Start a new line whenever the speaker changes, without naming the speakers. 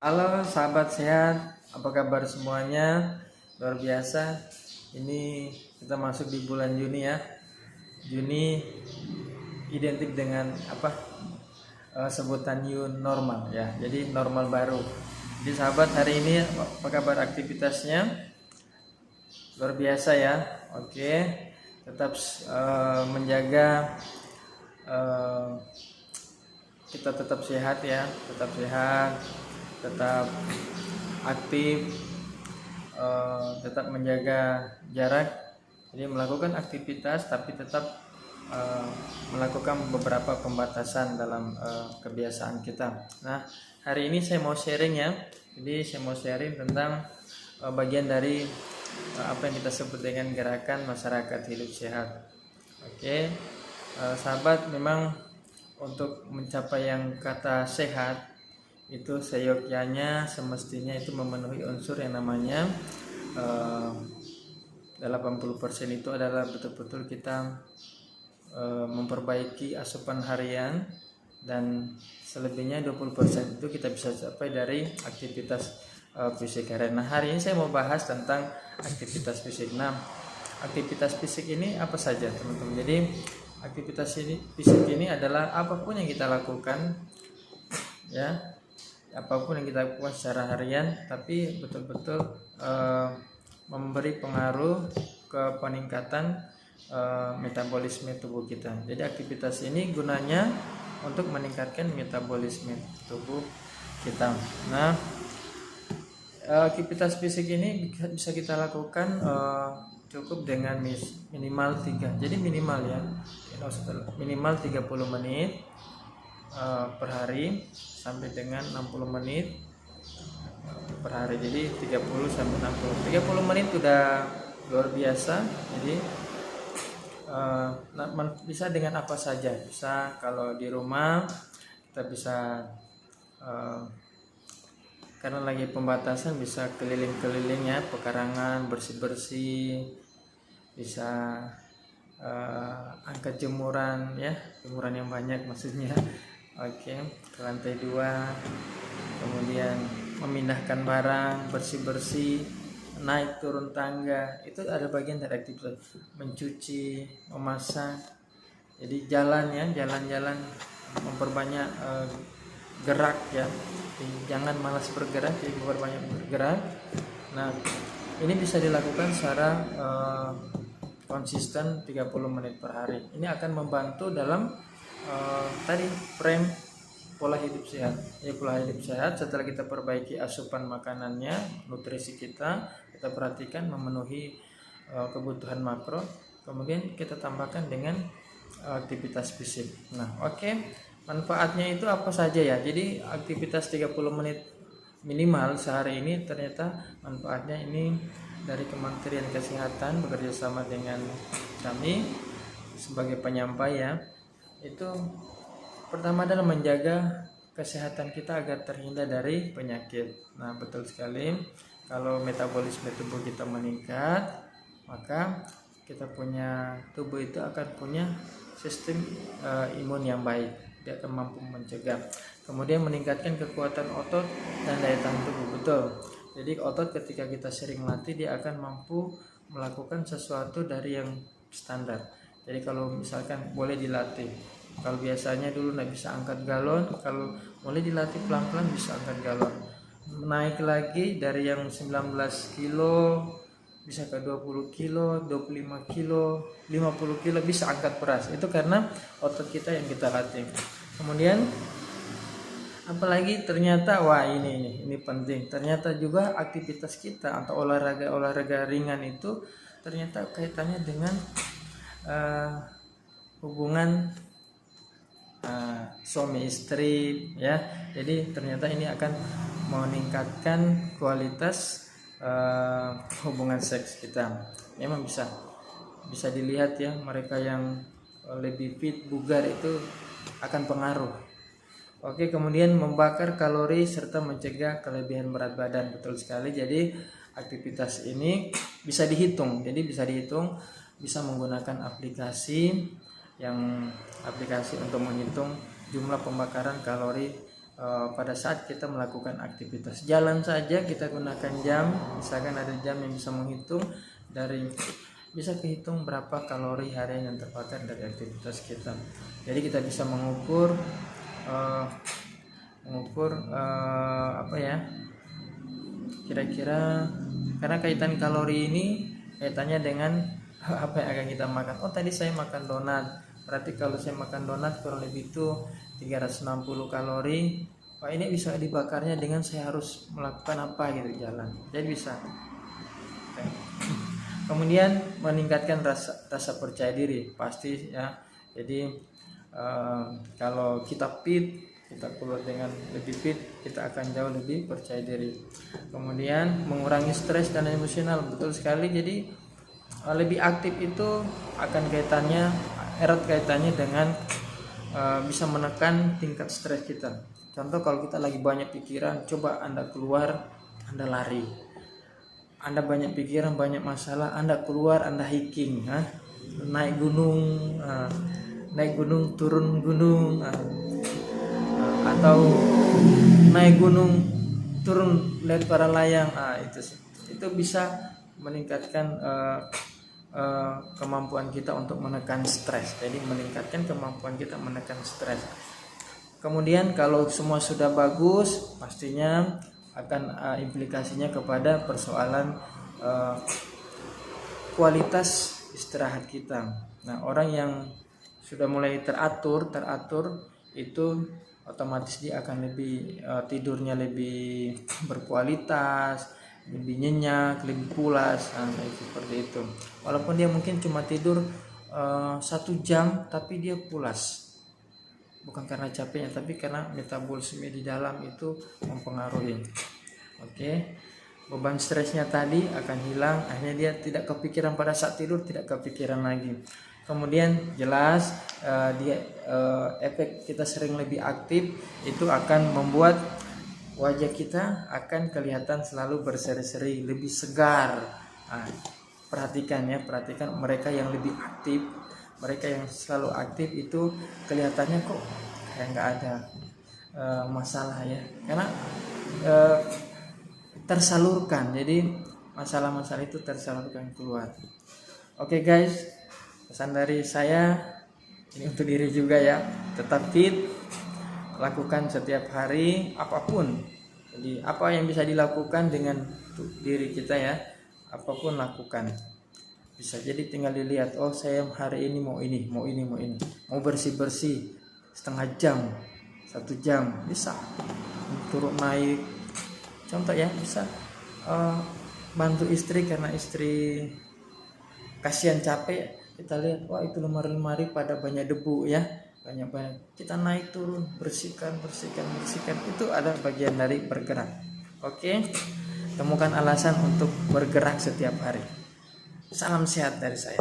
Halo sahabat sehat, apa kabar semuanya? Luar biasa. Ini kita masuk di bulan Juni ya. Juni identik dengan sebutan new normal ya. Jadi normal baru. Jadi sahabat, hari ini apa kabar aktivitasnya? Luar biasa ya. Oke. Tetap menjaga kita tetap sehat ya, tetap aktif, tetap menjaga jarak. Jadi melakukan aktivitas tapi tetap melakukan beberapa pembatasan dalam kebiasaan kita. Nah, hari ini saya mau sharing ya. Jadi saya mau sharing tentang bagian dari apa yang kita sebut dengan gerakan masyarakat hidup sehat. Oke, sahabat, memang untuk mencapai yang kata sehat itu seyogyanya semestinya itu memenuhi unsur yang namanya 80% itu adalah betul-betul kita memperbaiki asupan harian, dan selebihnya 20% itu kita bisa capai dari aktivitas fisik harian. Nah, hari ini saya mau bahas tentang aktivitas fisik. Nah, aktivitas fisik ini apa saja teman-teman? Jadi aktivitas fisik ini adalah apapun yang kita lakukan ya, apapun yang kita lakukan secara harian tapi betul-betul memberi pengaruh ke peningkatan metabolisme tubuh kita. Jadi aktivitas ini gunanya untuk meningkatkan metabolisme tubuh kita. Nah, aktivitas fisik ini bisa kita lakukan cukup dengan minimal 3. Jadi minimal ya, minimal 30 menit per hari sampai dengan 60 menit per hari. Jadi 30 sampai 60 menit sudah luar biasa. Jadi bisa dengan apa saja. Bisa kalau di rumah kita bisa karena lagi pembatasan bisa keliling-keliling ya, pekarangan, bersih-bersih, bisa angkat jemuran ya, jemuran yang banyak maksudnya. Oke, ke lantai 2, kemudian memindahkan barang, bersih-bersih, naik turun tangga, itu ada bagian dari aktivitas. Mencuci, memasak. Jadi jalan-jalan, memperbanyak gerak ya. Jangan malas bergerak, jadi memperbanyak bergerak. Nah, ini bisa dilakukan secara konsisten 30 menit per hari. Ini akan membantu dalam tadi frame pola hidup sehat. Ya, pola hidup sehat setelah kita perbaiki asupan makanannya, nutrisi kita perhatikan memenuhi kebutuhan makro, kemudian kita tambahkan dengan aktivitas fisik. Nah, oke. Manfaatnya itu apa saja ya? Jadi aktivitas 30 menit minimal sehari ini ternyata manfaatnya ini dari Kementerian Kesehatan bekerja sama dengan kami sebagai penyampai ya. Itu pertama adalah menjaga kesehatan kita agar terhindar dari penyakit. Nah, betul sekali, kalau metabolisme tubuh kita meningkat, maka kita punya tubuh itu akan punya sistem imun yang baik. Dia akan mampu mencegah. Kemudian meningkatkan kekuatan otot dan daya tahan tubuh. Betul. Jadi otot ketika kita sering latih, dia akan mampu melakukan sesuatu dari yang standar. Jadi kalau misalkan boleh dilatih, kalau biasanya dulu nggak bisa angkat galon, kalau mulai dilatih pelan-pelan bisa angkat galon. Naik lagi dari yang 19 kilo bisa ke 20 kilo, 25 kilo, 50 kilo, bisa angkat beras. Itu karena otot kita yang kita latih. Kemudian apalagi ternyata ini penting. Ternyata juga aktivitas kita atau olahraga ringan itu ternyata kaitannya dengan hubungan suami istri ya. Jadi ternyata ini akan meningkatkan kualitas hubungan seks kita. Memang bisa dilihat ya, mereka yang lebih fit, bugar itu akan pengaruh. Oke, kemudian membakar kalori serta mencegah kelebihan berat badan. Betul sekali. Jadi aktivitas ini bisa dihitung. Bisa menggunakan aplikasi untuk menghitung jumlah pembakaran kalori pada saat kita melakukan aktivitas jalan saja kita gunakan jam, misalkan ada jam yang bisa menghitung dari bisa kehitung berapa kalori harian yang terbakar dari aktivitas kita. Jadi kita bisa mengukur apa ya, kira-kira, karena kaitan kalori ini kaitannya dengan apa yang akan kita makan. Oh tadi saya makan donat, berarti kalau saya makan donat kurang lebih itu 360 kalori. Wah ini bisa dibakarnya dengan saya harus melakukan apa gitu, jalan. Jadi bisa. Kemudian meningkatkan rasa percaya diri pasti ya. Jadi kalau kita fit, kita keluar dengan lebih fit, kita akan jauh lebih percaya diri. Kemudian mengurangi stres dan emosional, betul sekali. Jadi lebih aktif itu akan erat kaitannya dengan bisa menekan tingkat stres kita. Contoh kalau kita lagi banyak pikiran, coba Anda keluar, Anda lari. Anda banyak pikiran, banyak masalah, Anda keluar, Anda hiking, naik gunung, turun gunung, atau naik gunung, turun lihat para layang. Itu bisa meningkatkan kemampuan kita untuk menekan stres. Jadi meningkatkan kemampuan kita menekan stres. Kemudian kalau semua sudah bagus, pastinya akan implikasinya kepada persoalan kualitas istirahat kita. Nah, orang yang sudah mulai teratur itu otomatis dia akan lebih tidurnya lebih berkualitas, lebih nyenyak, lebih pulas, seperti itu. Walaupun dia mungkin cuma tidur 1 jam, tapi dia pulas. Bukan karena capeknya, tapi karena metabolisme di dalam itu mempengaruhi. Oke. Beban stresnya tadi akan hilang, akhirnya dia tidak kepikiran pada saat tidur, tidak kepikiran lagi. Kemudian jelas efek kita sering lebih aktif itu akan membuat wajah kita akan kelihatan selalu berseri-seri, lebih segar. Perhatikan mereka yang lebih aktif, mereka yang selalu aktif itu kelihatannya kok kayak nggak ada masalah ya, karena tersalurkan. Jadi masalah-masalah itu tersalurkan keluar. Oke guys, pesan dari saya ini untuk diri juga ya, tetap fit, lakukan setiap hari apapun. Jadi apa yang bisa dilakukan dengan diri kita ya, apapun lakukan. Bisa jadi tinggal dilihat, oh saya hari ini mau bersih-bersih setengah jam, 1 jam, bisa turun naik. Contoh ya, bisa bantu istri karena istri kasihan capek. Kita lihat, wah itu lemari pada banyak debu ya, banyak kita naik turun, bersihkan. Itu ada bagian dari bergerak. Oke, temukan alasan untuk bergerak setiap hari. Salam sehat dari saya.